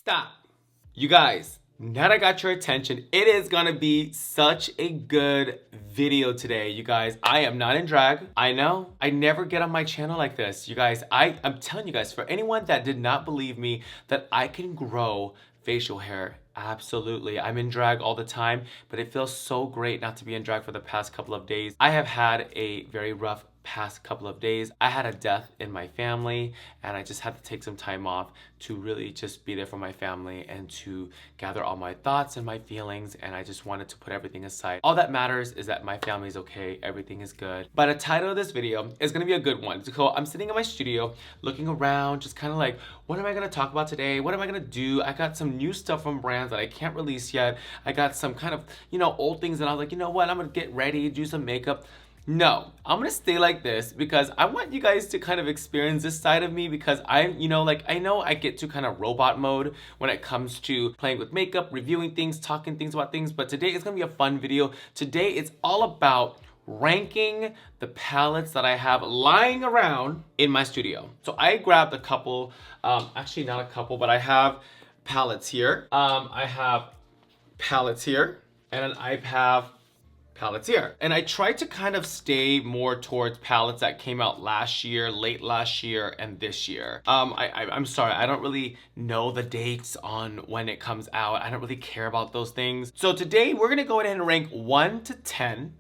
Stop. You guys, now that I got your attention, it is gonna be such a good video today, you guys. I am not in drag. I know, I never get on my channel like this. You guys, I'm telling you guys, for anyone that did not believe me that I can grow facial hair, absolutely. I'm in drag all the time, but it feels so great not to be in drag for the past couple of days. I have had a very rough past couple of days. I had a death in my family and I just had to take some time off to really just be there for my family and to gather all my thoughts and my feelings, and I just wanted to put everything aside. All that matters is that my family is okay, everything is good. But the title of this video is gonna be a good one. So I'm sitting in my studio looking around, just kind of like, what am I gonna talk about today? What am I gonna do? I got some new stuff from brands that I can't release yet. I got some kind of, old things that I was like, you know what, I'm gonna get ready, do some makeup. No, I'm gonna stay like this because I want you guys to kind of experience this side of me, because I know I get to kind of robot mode when it comes to playing with makeup, reviewing things, talking things about things, but today it's gonna be a fun video. Today it's all about ranking the palettes that I have lying around in my studio. So I grabbed a couple, actually not a couple, but I have palettes here. I have palettes here, and then I have palettes here. And I tried to kind of stay more towards palettes that came out last year, late last year, and this year. I'm sorry, I don't really know the dates on when it comes out. I don't really care about those things. So today we're gonna go ahead and rank 1 to 10.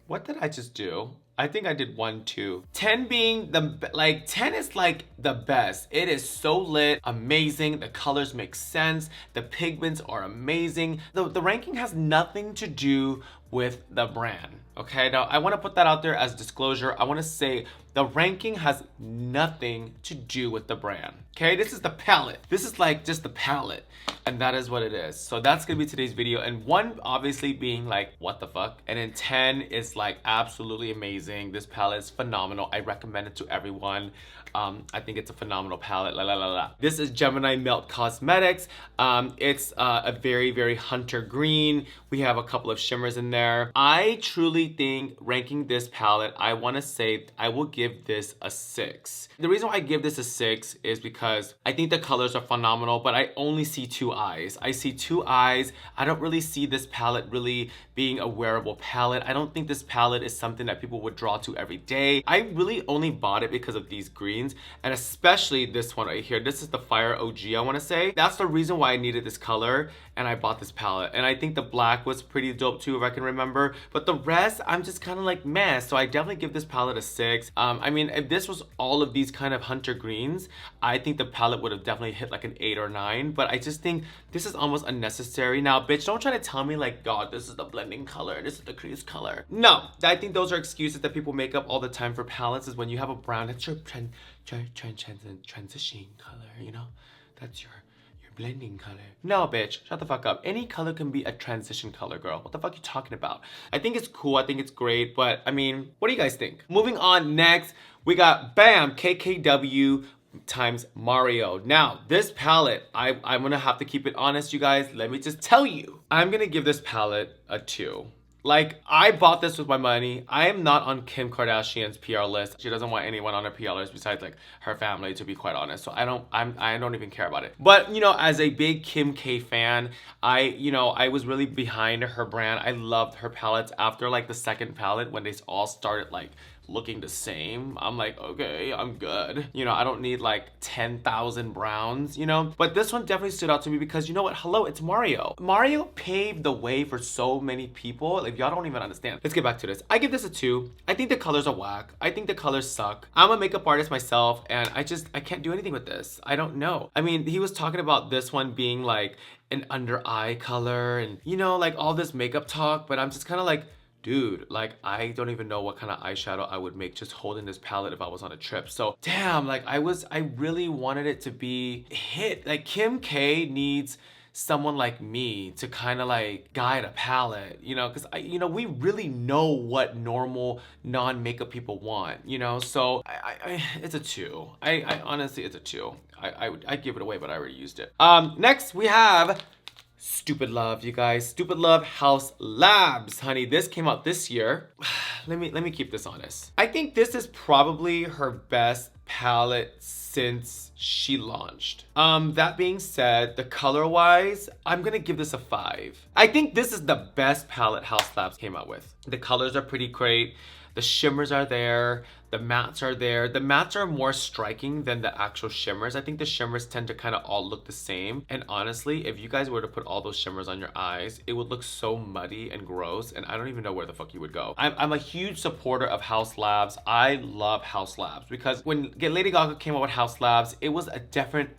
What did I just do? I think I did 1, 2. 10 being 10 is like the best. It is so lit, amazing. The colors make sense. The pigments are amazing. The ranking has nothing to do with the brand. Okay, now I want to put that out there as disclosure. I want to say the ranking has nothing to do with the brand. Okay, this is the palette. This is like just the palette, and that is what it is. So that's gonna be today's video. And 1 obviously being like, what the fuck? And then 10 is like absolutely amazing. This palette is phenomenal. I recommend it to everyone. I think it's a phenomenal palette. La la la la. This is Gemini Melt Cosmetics. It's a very, very hunter green. We have a couple of shimmers in there. I truly think ranking this palette, I want to say I will give this a 6. The reason why I give this a 6 is because I think the colors are phenomenal, but I only see 2 eyes. I see 2 eyes. I don't really see this palette really being a wearable palette. I don't think this palette is something that people would draw to every day. I really only bought it because of these greens, and especially this one right here. This is the Fire OG, I want to say. That's the reason why I needed this color, and I bought this palette. And I think the black was pretty dope too, if I can remember. But the rest, I'm just kind of like, meh. So I definitely give this palette a 6. I mean, if this was all of these kind of hunter greens, I think the palette would have definitely hit like an 8 or 9. But I just think this is almost unnecessary. Now, bitch, don't try to tell me like, God, this is the blending color, this is the crease color. No, I think those are excuses that people make up all the time for palettes. Is when you have a brown, that's your transition color, that's your blending color. No, bitch, shut the fuck up. Any color can be a transition color, girl. What the fuck are you talking about? I think it's cool, I think it's great, but I mean, what do you guys think? Moving on, next, we got BAM, KKW times Mario. Now, this palette, I'm gonna have to keep it honest, you guys. Let me just tell you. I'm gonna give this palette a 2. Like, I bought this with my money. I am not on Kim Kardashian's PR list. She doesn't want anyone on her PR list besides like her family, to be quite honest. So I don't even care about it. But as a big Kim K fan, I was really behind her brand. I loved her palettes. After like the second palette, when they all started like looking the same, I'm like, okay, I'm good. I don't need like 10,000 browns, But this one definitely stood out to me because you know what? Hello, it's Mario. Mario paved the way for so many people. Like, y'all don't even understand. Let's get back to this. I give this a 2. I think the colors are whack. I think the colors suck. I'm a makeup artist myself, and I can't do anything with this. I don't know. I mean, he was talking about this one being like an under eye color and, like all this makeup talk, but I'm just kind of like, dude, like, I don't even know what kind of eyeshadow I would make just holding this palette if I was on a trip. So, damn, like, I really wanted it to be a hit. Like, Kim K needs someone like me to kind of like guide a palette, because we really know what normal non-makeup people want, so it's a 2. I honestly, it's a 2. I'd give it away, but I already used it. Next we have Stupid Love, you guys. Stupid Love House Labs, honey. This came out this year. Let me keep this honest. I think this is probably her best palette since she launched. That being said, the color wise, I'm gonna give this a 5. I think this is the best palette Haus Labs came out with. The colors are pretty great. The shimmers are there. The mattes are there. The mattes are more striking than the actual shimmers. I think the shimmers tend to kind of all look the same. And honestly, if you guys were to put all those shimmers on your eyes, it would look so muddy and gross. And I don't even know where the fuck you would go. I'm a huge supporter of Haus Labs. I love Haus Labs because when Lady Gaga came out with Haus Labs, it was a different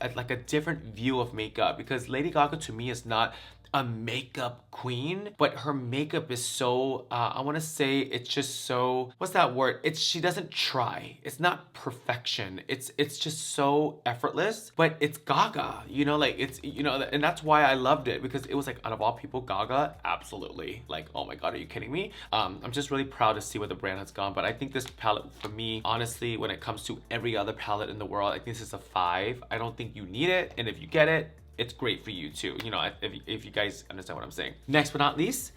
view of makeup, because Lady Gaga to me is not a makeup queen, but her makeup is so I want to say it's just so, what's that word, she doesn't try. It's not perfection. It's just so effortless, but it's Gaga, you know, like it's, you know, and that's why I loved it, because it was like, out of all people, Gaga, absolutely, like, oh my god, are you kidding me? I'm just really proud to see where the brand has gone. But I think this palette, for me, honestly, when it comes to every other palette in the world, I think this is a 5. I don't think you need it, and if you get it, it's great for you too, you know, if you guys understand what I'm saying. Next but not least,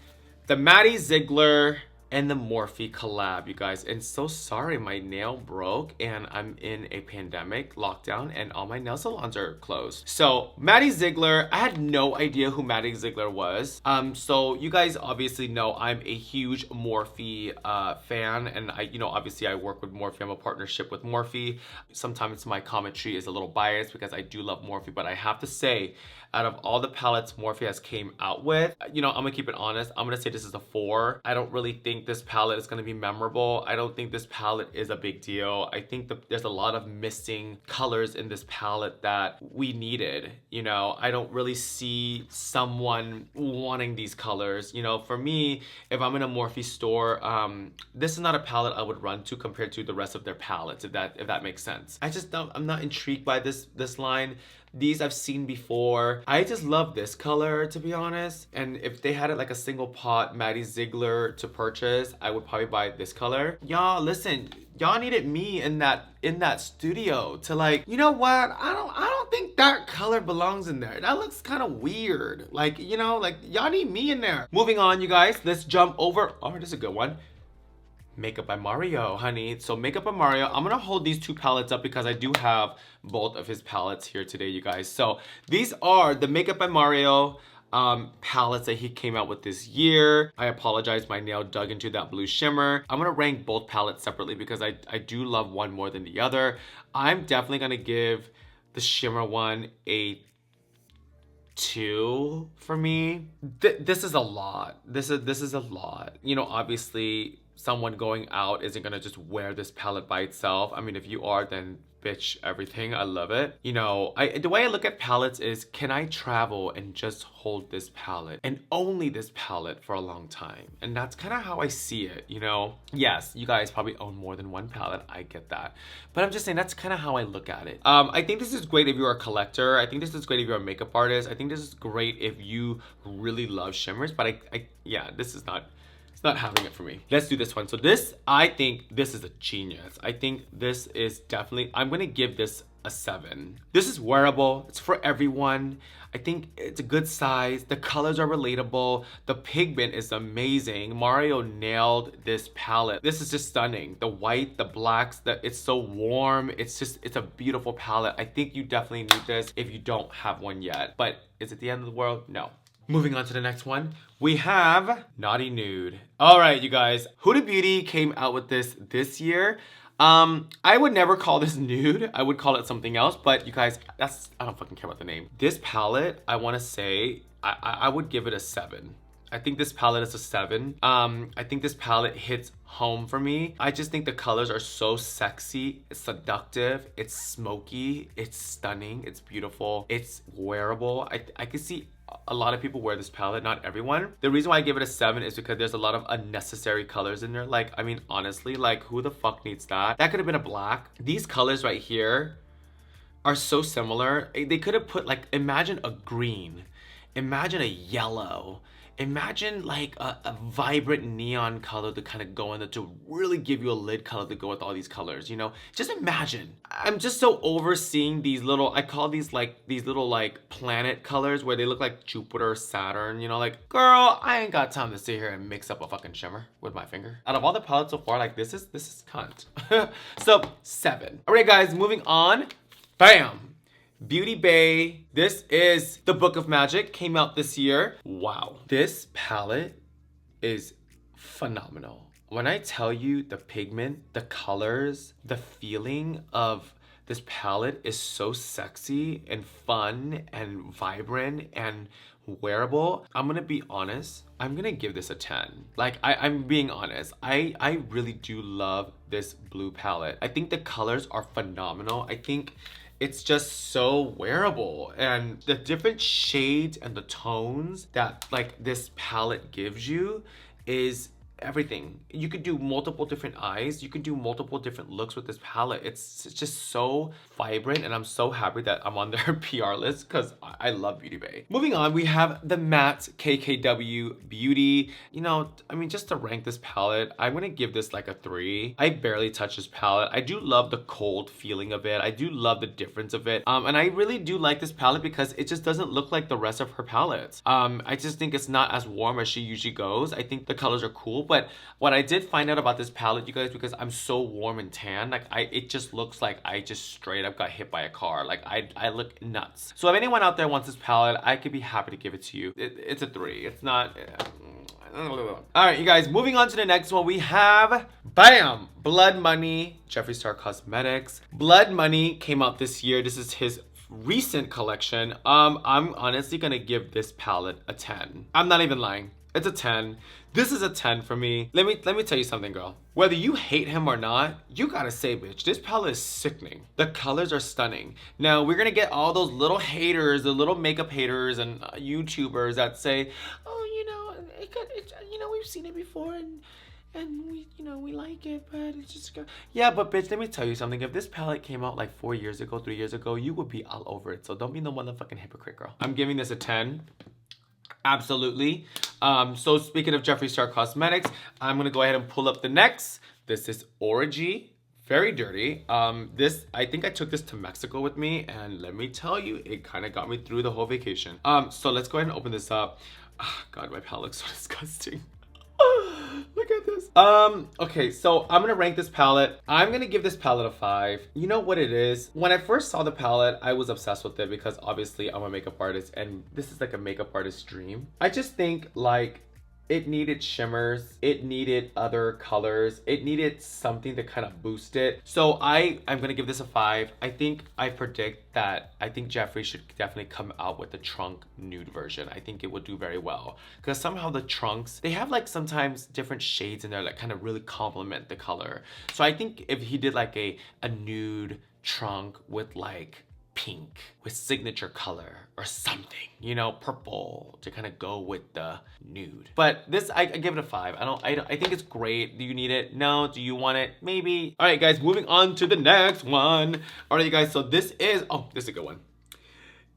the Maddie Ziegler and the Morphe collab, you guys. And so sorry, my nail broke and I'm in a pandemic lockdown and all my nail salons are closed. So Maddie Ziegler, I had no idea who Maddie Ziegler was. So you guys obviously know I'm a huge Morphe fan, and you know, obviously I work with Morphe. I'm a partnership with Morphe. Sometimes my commentary is a little biased because I do love Morphe, but I have to say, out of all the palettes Morphe has came out with, you know, I'm gonna keep it honest. I'm gonna say this is a 4. I don't really think this palette is gonna be memorable. I don't think this palette is a big deal. I think there's a lot of missing colors in this palette that we needed. You know, I don't really see someone wanting these colors. You know, for me, if I'm in a Morphe store, this is not a palette I would run to compared to the rest of their palettes, if that makes sense. I just don't, I'm not intrigued by this line. These I've seen before. I just love this color, to be honest. And if they had it like a single pot Maddie Ziegler to purchase, I would probably buy this color. Y'all, listen, y'all needed me in that studio to, like, you know what? I don't think that color belongs in there. That looks kind of weird. Like, you know, like, y'all need me in there. Moving on, you guys. Let's jump over. Oh, this is a good one. Makeup by Mario, honey. So Makeup by Mario, I'm gonna hold these two palettes up because I do have both of his palettes here today, you guys. So these are the Makeup by Mario palettes that he came out with this year. I apologize, my nail dug into that blue shimmer. I'm gonna rank both palettes separately because I do love one more than the other. I'm definitely gonna give the shimmer one a 2 for me. This is a lot. This is a lot. You know, obviously, someone going out isn't gonna just wear this palette by itself. I mean, if you are, then bitch, everything. I love it. You know, the way I look at palettes is, can I travel and just hold this palette and only this palette for a long time? And that's kind of how I see it, you know? Yes, you guys probably own more than one palette. I get that. But I'm just saying, that's kind of how I look at it. I think this is great if you're a collector. I think this is great if you're a makeup artist. I think this is great if you really love shimmers. But yeah, this is not... it's not having it for me. Let's do this one. So this, I think this is a genius. I think this is definitely, I'm gonna give this a 7. This is wearable, it's for everyone. I think it's a good size. The colors are relatable. The pigment is amazing. Mario nailed this palette. This is just stunning. The white, the blacks, it's so warm. It's a beautiful palette. I think you definitely need this if you don't have one yet. But is it the end of the world? No. Moving on to the next one, we have Naughty Nude. All right, you guys, Huda Beauty came out with this year. I would never call this nude. I would call it something else, but you guys, I don't fucking care about the name. This palette, I wanna say, I would give it a 7. I think this palette is a 7. I think this palette hits home for me. I just think the colors are so sexy, it's seductive, it's smoky, it's stunning, it's beautiful, it's wearable. I could see a lot of people wear this palette, not everyone. The reason why I give it a 7 is because there's a lot of unnecessary colors in there. Like, I mean, honestly, like, who the fuck needs that? That could have been a black. These colors right here are so similar. They could have put, like, imagine a green, imagine a yellow, imagine like a vibrant neon color to kind of go in, to really give you a lid color to go with all these colors, you know? Just imagine. I'm just so overseeing these little, I call these little like planet colors where they look like Jupiter, Saturn, you know? Like, girl, I ain't got time to sit here and mix up a fucking shimmer with my finger. Out of all the palettes so far, like this is cunt. So 7. All right, guys, moving on. Bam. Beauty Bay. This is the Book of Magic. Came out this year. Wow. This palette is phenomenal. When I tell you the pigment, the colors, the feeling of this palette is so sexy and fun and vibrant and wearable. I'm gonna be honest. I'm gonna give this a 10. Like, I'm being honest. I really do love this blue palette. I think the colors are phenomenal. I think it's just so wearable, and the different shades and the tones that like this palette gives you is everything. You could do multiple different eyes. You could do multiple different looks with this palette. It's just so vibrant, and I'm so happy that I'm on their PR list because I love Beauty Bay. Moving on, we have the matte KKW Beauty. You know, I mean, just to rank this palette, I'm gonna give this like a 3. I barely touch this palette. I do love the cold feeling of it. I do love the difference of it. And I really do like this palette because it just doesn't look like the rest of her palettes. I just think it's not as warm as she usually goes. I think the colors are cool, but what I did find out about this palette, you guys, because I'm so warm and tan, like it just looks like I just straight up got hit by a car. Like I look nuts. So if anyone out there wants this palette, I could be happy to give it to you. It's a 3. It's not. All right, you guys, moving on to the next one, we have, bam, Blood Money, Jeffree Star Cosmetics. Blood Money came out this year. This is his recent collection. I'm honestly gonna give this palette a 10. I'm not even lying. It's a 10. This is a 10 for me. Let me tell you something, girl. Whether you hate him or not, you gotta say, bitch, this palette is sickening. The colors are stunning. Now, we're gonna get all those little haters, the little makeup haters and YouTubers that say, oh, you know, we've seen it before and we like it, but it's just, yeah, but bitch, let me tell you something. If this palette came out like 4 years ago, 3 years ago, you would be all over it. So don't be no motherfucking hypocrite, girl. I'm giving this a 10. Absolutely. So speaking of Jeffree Star Cosmetics, I'm gonna go ahead and pull up the next. This is Orgy. Very dirty. I think I took this to Mexico with me, and let me tell you, it kind of got me through the whole vacation. So let's go ahead and open this up. Oh, God, my palette looks so disgusting. Look at this. Okay, so I'm gonna rank this palette. I'm gonna give this palette a 5. You know what it is? When I first saw the palette, I was obsessed with it because obviously I'm a makeup artist and this is like a makeup artist's dream. I just think like it needed shimmers, it needed other colors, it needed something to kind of boost it. So I'm gonna give this a 5. I predict that I think Jeffree should definitely come out with the trunk nude version. I think it would do very well because somehow the trunks, they have like sometimes different shades in there that kind of really complement the color. So I think if he did like a nude trunk with like pink with signature color or something, you know, purple to kind of go with the nude. But this, I give it a 5. I think it's great. Do you need it? No. Do you want it? Maybe. All right, guys, moving on to the next one. All right, you guys, so this is a good one.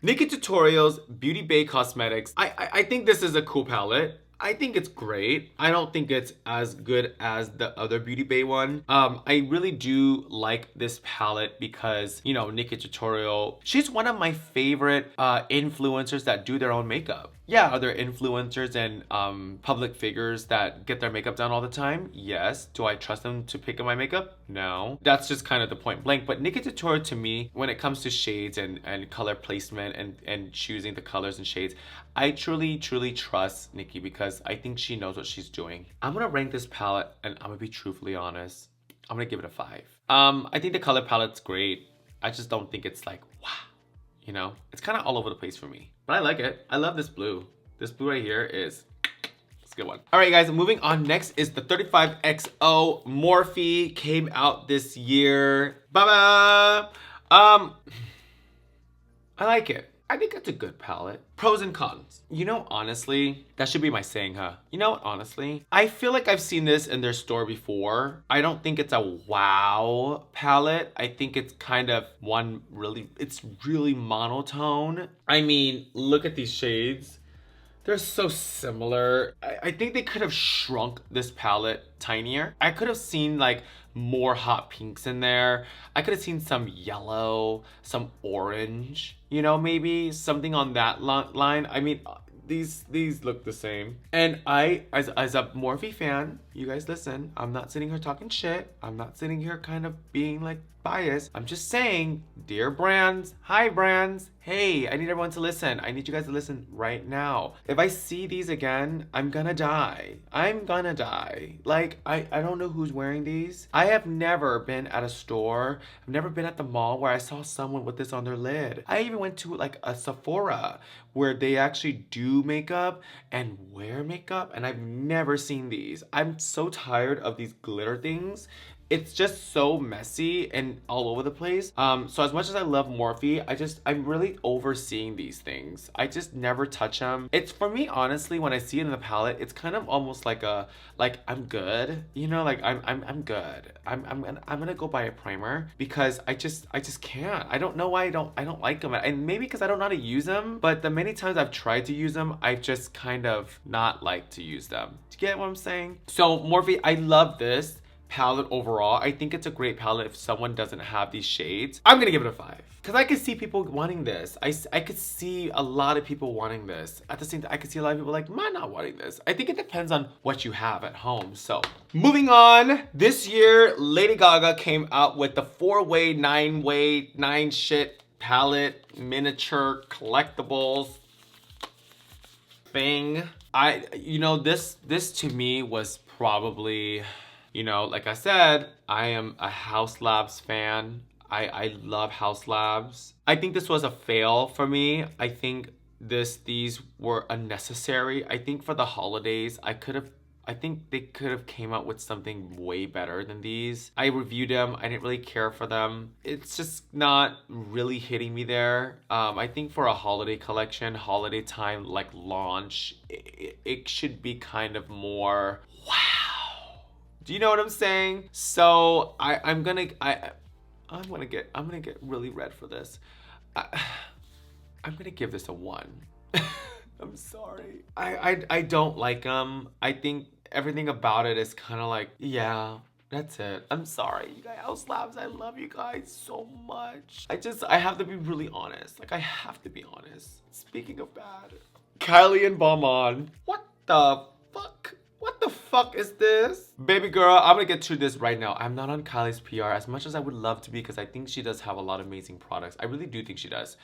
Nikki Tutorials Beauty Bay Cosmetics. I think this is a cool palette. I think it's great. I don't think it's as good as the other Beauty Bay one. I really do like this palette because, you know, Nikki Tutorial, she's one of my favorite influencers that do their own makeup. Yeah, are there influencers and public figures that get their makeup done all the time? Yes. Do I trust them to pick up my makeup? No. That's just kind of the point blank. But Nikki Tutorial, to me, when it comes to shades and color placement and choosing the colors and shades, I truly trust Nikki because I think she knows what she's doing. I'm gonna rank this palette, and I'm gonna be truthfully honest, I'm gonna give it a 5. I think the color palette's great. I just don't think it's like, wow. You know, it's kind of all over the place for me, but I like it. I love this blue. This blue right here is, it's a good one. All right, guys, moving on. Next is the 35XO Morphe. Came out this year. Bye-bye. I like it. I think it's a good palette. Pros and cons. You know, honestly, that should be my saying, huh? You know what, honestly? I feel like I've seen this in their store before. I don't think it's a wow palette. I think it's kind of it's really monotone. I mean, look at these shades. they're so similar. I think they could have shrunk this palette tinier. I could have seen like more hot pinks in there. I could have seen some yellow, some orange, you know, maybe something on that line. I mean, these look the same. And I, as a Morphe fan, you guys listen, I'm not sitting here talking shit. I'm not sitting here kind of being like biased. I'm just saying, dear brands, hi brands, hey, I need everyone to listen. I need you guys to listen right now. If I see these again, I'm gonna die. I'm gonna die. Like, I don't know who's wearing these. I have never been at a store, I've never been at the mall where I saw someone with this on their lid. I even went to like a Sephora where they actually do makeup and wear makeup, and I've never seen these. I'm so tired of these glitter things. It's just so messy and all over the place. So as much as I love Morphe, I'm really overseeing these things. I just never touch them. It's, for me, honestly, when I see it in the palette, it's kind of almost like I'm good, you know, like I'm good. I'm gonna go buy a primer because I just can't. I don't know why I don't like them, and maybe because I don't know how to use them. But the many times I've tried to use them, I've just kind of not liked to use them. Do you get what I'm saying? So Morphe, I love this palette overall. I think it's a great palette if someone doesn't have these shades. I'm gonna give it a 5 because I could see people wanting this. I could see a lot of people wanting this. At the same time, I could see a lot of people like, man, not wanting this. I think it depends on what you have at home. So moving on, this year Lady Gaga came out with the 4-way, 9-way, 9 shit palette, miniature collectibles thing. You know, this to me was probably, you know, like I said, I am a Haus Labs fan. I love Haus Labs. I think this was a fail for me. I think these were unnecessary. I think for the holidays, I think they could have came out with something way better than these. I reviewed them. I didn't really care for them. It's just not really hitting me there. I think for a holiday collection, holiday time, like launch, it should be kind of more, wow. Do you know what I'm saying? So I'm gonna get really red for this. I'm gonna give this a 1. I'm sorry. I don't like them. I think everything about it is kind of like, yeah, that's it. I'm sorry, you guys. Haus Labs, I love you guys so much. I have to be really honest. Like, I have to be honest. Speaking of bad, Kylie and Balmain. What the fuck? What the fuck is this? Baby girl, I'm gonna get to this right now. I'm not on Kylie's PR as much as I would love to be because I think she does have a lot of amazing products. I really do think she does.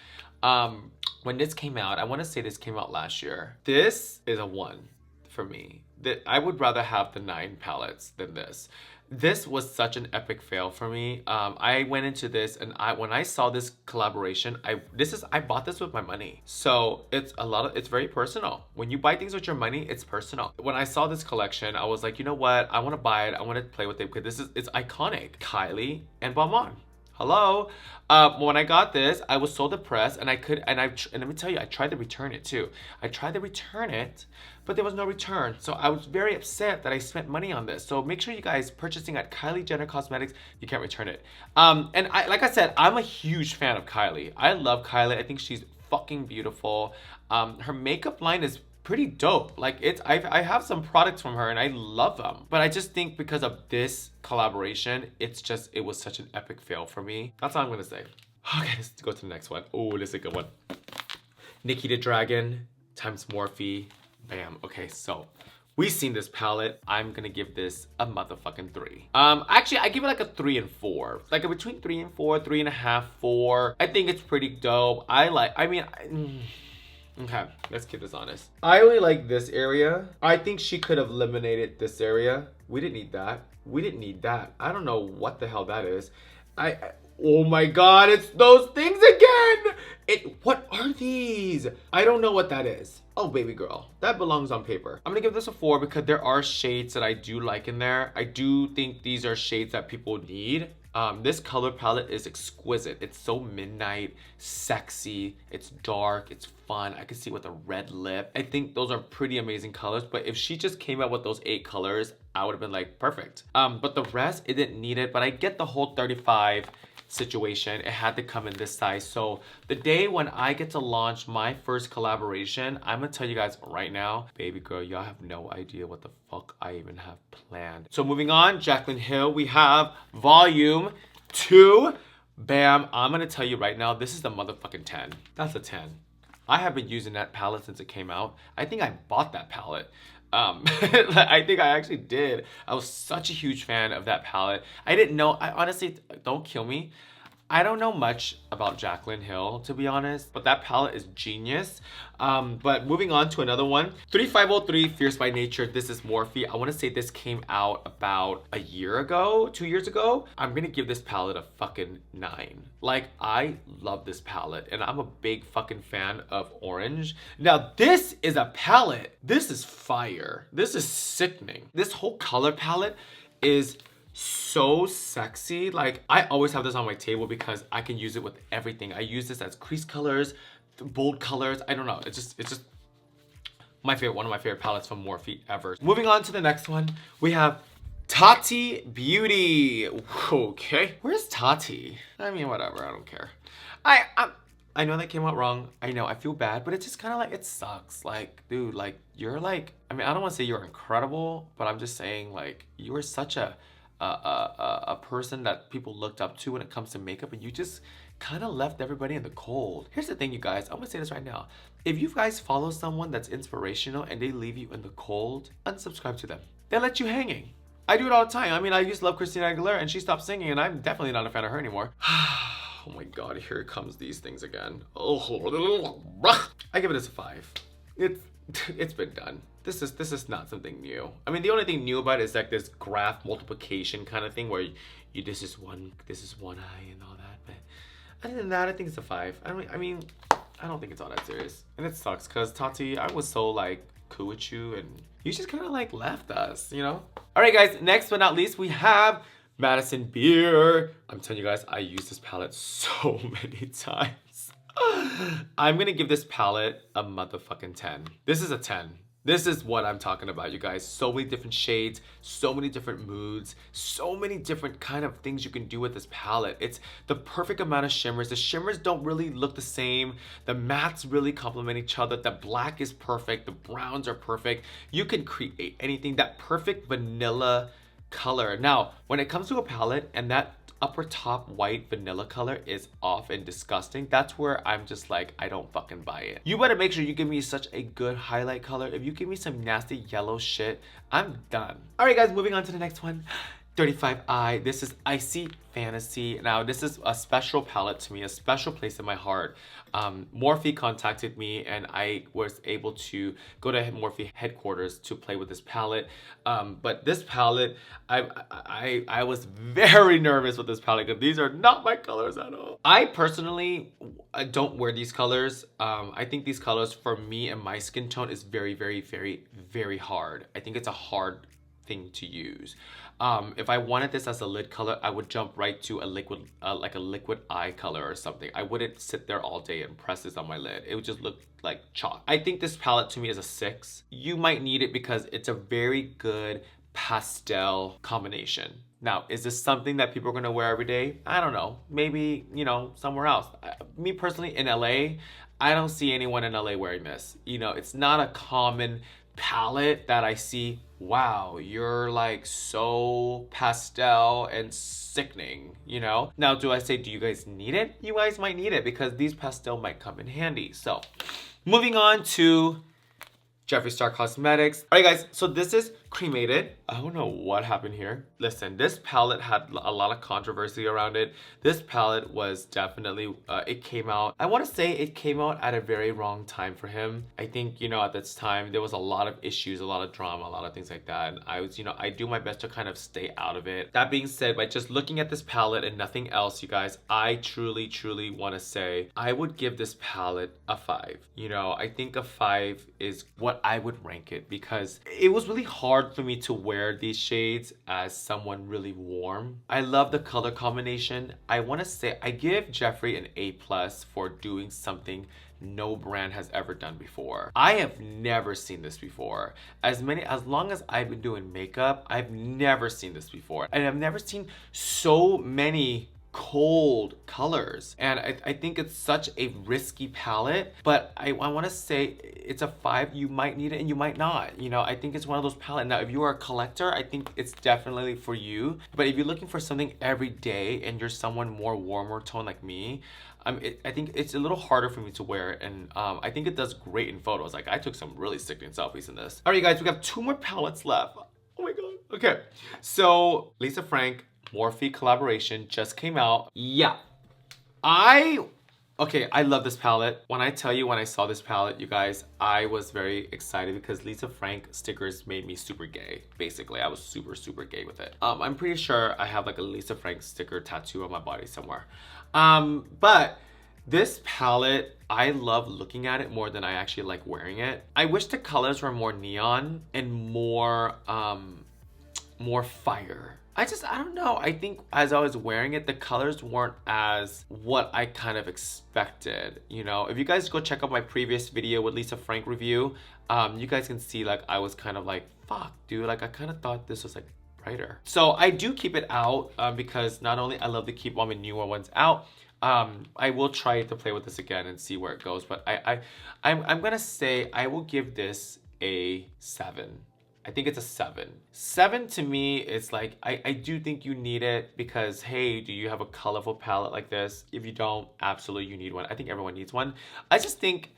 When this came out, I want to say this came out last year. This is a 1 for me. I would rather have the 9 palettes than this. This was such an epic fail for me. I went into this and when I saw this collaboration, I bought this with my money. So it's very personal. When you buy things with your money, it's personal. When I saw this collection, I was like, you know what? I want to buy it. I want to play with it because it's iconic. Kylie and Balmain. Hello. When I got this, I was so depressed, and let me tell you, I tried to return it too. I tried to return it, but there was no return. So I was very upset that I spent money on this. So make sure you guys purchasing at Kylie Jenner Cosmetics, you can't return it. And like I said, I'm a huge fan of Kylie. I love Kylie. I think she's fucking beautiful. Her makeup line is pretty dope. Like, I have some products from her and I love them, but I just think because of this collaboration, it was such an epic fail for me. That's all I'm gonna say. Okay, let's go to the next one. Oh, this is a good one. Nikki the Dragon times Morphe. Bam. Okay, so we've seen this palette. I'm gonna give this a motherfucking 3. Actually, I give it like a 3 and 4. Like a between 3 and 4, 3.5, 4. I think it's pretty dope. Okay, let's keep this honest. I really like this area. I think she could have eliminated this area. We didn't need that. We didn't need that. I don't know what the hell that is. Oh my god, it's those things again! What are these? I don't know what that is. Oh, baby girl, that belongs on paper. I'm gonna give this a 4 because there are shades that I do like in there. I do think these are shades that people need. This color palette is exquisite. It's so midnight, sexy, it's dark, it's fun. I can see with a red lip. I think those are pretty amazing colors, but if she just came out with those 8 colors, I would have been like, perfect. But the rest, it didn't need it, but I get the whole 35 situation. It had to come in this size. So the day when I get to launch my first collaboration, I'm gonna tell you guys right now, baby girl, y'all have no idea what the fuck I even have planned. So moving on, Jaclyn Hill, we have volume 2. Bam, I'm gonna tell you right now, this is the motherfucking 10. That's a 10. I have been using that palette since it came out. I think I bought that palette. I think I actually did. I was such a huge fan of that palette. I didn't know, I honestly, don't kill me. I don't know much about Jaclyn Hill, to be honest, but that palette is genius. But moving on to another one, 3503 Fierce by Nature. This is Morphe. I want to say this came out about a year ago, 2 years ago. I'm gonna give this palette a fucking 9. Like, I love this palette, and I'm a big fucking fan of orange. Now, this is a palette. This is fire. This is sickening. This whole color palette is so sexy. Like, I always have this on my table because I can use it with everything. I use this as crease colors, bold colors. I don't know. It's just my favorite, one of my favorite palettes from Morphe ever. Moving on to the next one, we have TATTI Beauty. Okay, where's TATTI? I mean, whatever. I don't care. I know that came out wrong. I know, I feel bad, but it's just kind of like, it sucks. Like, dude, like, you're like, I mean, I don't want to say you're incredible, but I'm just saying, like, you were such a person that people looked up to when it comes to makeup, and you just kind of left everybody in the cold. Here's the thing, you guys, I'm gonna say this right now. If you guys follow someone that's inspirational and they leave you in the cold, unsubscribe to them. They let you hanging. I do it all the time. I mean, I used to love Christina Aguilera and she stopped singing, and I'm definitely not a fan of her anymore. Oh my god, here comes these things again. Oh, I give it as a 5. It's been done. This is not something new. I mean, the only thing new about it is like this graph multiplication kind of thing where this is one eye and all that. But other than that, I think it's a 5. I mean, I don't think it's all that serious. And it sucks because TATTI, I was so like cool with you and you just kind of like left us, you know? All right, guys, next but not least, we have Madison Beer. I'm telling you guys, I use this palette so many times. I'm gonna give this palette a motherfucking 10. This is a 10. This is what I'm talking about, you guys. So many different shades, so many different moods, so many different kind of things you can do with this palette. It's the perfect amount of shimmers. The shimmers don't really look the same. The mattes really complement each other. The black is perfect. The browns are perfect. You can create anything. That perfect vanilla color. Now, when it comes to a palette and that upper top white vanilla color is off and disgusting, that's where I'm just like, I don't fucking buy it. You better make sure you give me such a good highlight color. If you give me some nasty yellow shit, I'm done. All right, guys, moving on to the next one. 35i. This is Icy Fantasy. Now, this is a special palette to me, a special place in my heart. Morphe contacted me and I was able to go to Morphe headquarters to play with this palette. But this palette, I was very nervous with this palette because these are not my colors at all. I personally don't wear these colors. I think these colors for me and my skin tone is very, very, very, very hard. I think it's a hard thing to use. If I wanted this as a lid color, I would jump right to a liquid, like a liquid eye color or something. I wouldn't sit there all day and press this on my lid. It would just look like chalk. I think this palette to me is a 6. You might need it because it's a very good pastel combination. Now, is this something that people are gonna wear every day? I don't know. Maybe, you know, somewhere else. Me personally, in LA, I don't see anyone in LA wearing this. You know, it's not a common palette that I see. Wow, you're like so pastel and sickening, you know? Now, do I say, do you guys need it? You guys might need it because these pastel might come in handy. So, moving on to Jeffree Star Cosmetics. All right, guys, so this is cremated. I don't know what happened here. Listen, this palette had a lot of controversy around it. This palette was definitely, it came out, I want to say it came out at a very wrong time for him. I think, you know, at this time, there was a lot of issues, a lot of drama, a lot of things like that. And I was, you know, I do my best to kind of stay out of it. That being said, by just looking at this palette and nothing else, you guys, I truly, truly want to say, I would give this palette a 5. You know, I think a 5 is what I would rank it because it was really hard hard for me to wear these shades as someone really warm. I love the color combination. I want to say I give Jeffree an A+ for doing something no brand has ever done before. I have never seen this before. As long as I've been doing makeup, I've never seen this before. And I've never seen so many cold colors, and I think it's such a risky palette, but I want to say it's a 5. You might need it and you might not, you know. I think it's one of those palettes. Now if you are a collector, I think it's definitely for you, but if you're looking for something every day and you're someone more warmer tone like me, I think it's a little harder for me to wear, and I think it does great in photos. Like, I took some really sickening selfies in this. All right, you guys, we got 2 more palettes left. Oh my god. Okay, so Lisa Frank Morphe collaboration just came out. Yeah, I love this palette. When I tell you, when I saw this palette, you guys, I was very excited because Lisa Frank stickers made me super gay. Basically, I was super gay with it. I'm pretty sure I have like a Lisa Frank sticker tattoo on my body somewhere. But this palette, I love looking at it more than I actually like wearing it. I wish the colors were more neon and more fire. I don't know. I think as I was wearing it, the colors weren't as what I kind of expected. You know, if you guys go check out my previous video with Lisa Frank review, you guys can see like I was kind of like, fuck, dude. Like I kind of thought this was like brighter. So I do keep it out because not only I love to keep all my newer ones out, I will try to play with this again and see where it goes. But I'm gonna say I will give this a 7. I think it's a 7. 7 to me is like, I do think you need it because, hey, do you have a colorful palette like this? If you don't, absolutely you need one. I think everyone needs one. I just think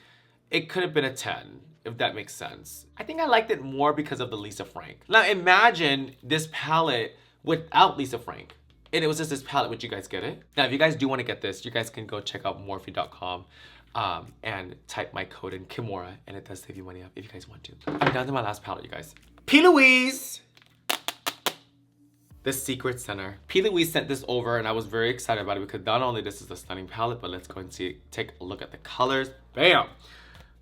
it could have been a 10, if that makes sense. I think I liked it more because of the Lisa Frank. Now imagine this palette without Lisa Frank. And it was just this palette. Would you guys get it? Now, if you guys do want to get this, you guys can go check out Morphe.com. And type my code in Kimora, and it does save you money up if you guys want to. I'm down to my last palette, you guys. P.LOUISE, The Secret Center. P.LOUISE sent this over, and I was very excited about it because not only this is a stunning palette, but let's go and take a look at the colors. Bam!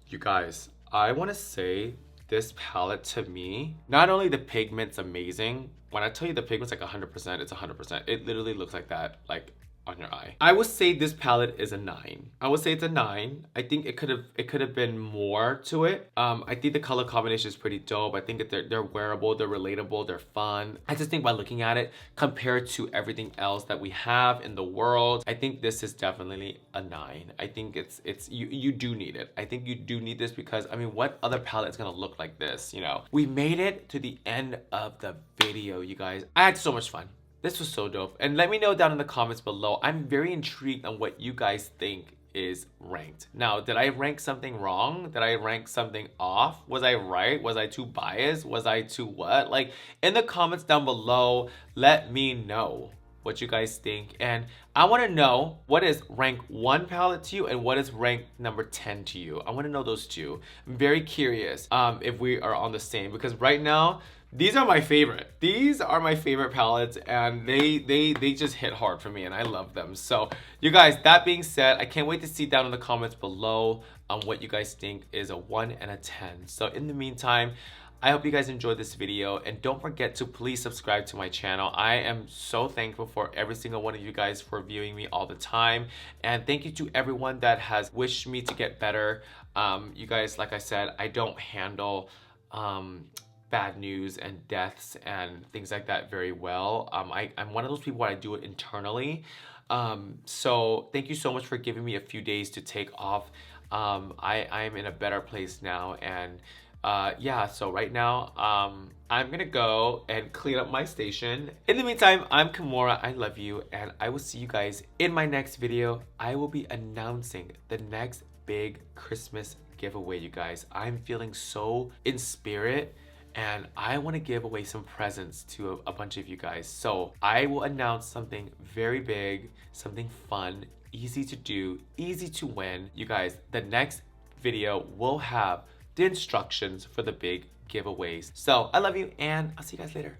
You guys, I want to say this palette to me, not only the pigment's amazing. When I tell you the pigment's like 100%, it's 100%. It literally looks like that, like on your eye. I would say this palette is a 9. I would say it's a 9. I think it could have been more to it. I think the color combination is pretty dope. I think that they're wearable, they're relatable, they're fun. I just think by looking at it compared to everything else that we have in the world, I think this is definitely a 9. I think you do need it. I think you do need this because I mean, what other palette is gonna look like this, you know? We made it to the end of the video, you guys. I had so much fun. This was so dope. And let me know down in the comments below. I'm very intrigued on what you guys think is ranked. Now, did I rank something wrong? Did I rank something off? Was I right? Was I too biased? Was I too what? Like, in the comments down below, let me know what you guys think. And I want to know what is rank 1 palette to you and what is rank number 10 to you. I want to know those two. I'm very curious if we are on the same, because right now, these are my favorite. These are my favorite palettes, and they just hit hard for me, and I love them. So, you guys, that being said, I can't wait to see down in the comments below on what you guys think is a 1 and a 10. So, in the meantime, I hope you guys enjoyed this video, and don't forget to please subscribe to my channel. I am so thankful for every single one of you guys for viewing me all the time, and thank you to everyone that has wished me to get better. You guys, like I said, I don't handle bad news and deaths and things like that very well. I'm one of those people where I do it internally. So thank you so much for giving me a few days to take off. I'm in a better place now, and yeah, so right now I'm gonna go and clean up my station. In the meantime, I'm Kimora. I love you, and I will see you guys in my next video. I will be announcing the next big Christmas giveaway, you guys. I'm feeling so in spirit, and I want to give away some presents to a bunch of you guys. So I will announce something very big, something fun, easy to do, easy to win. You guys, the next video will have the instructions for the big giveaways. So I love you, and I'll see you guys later.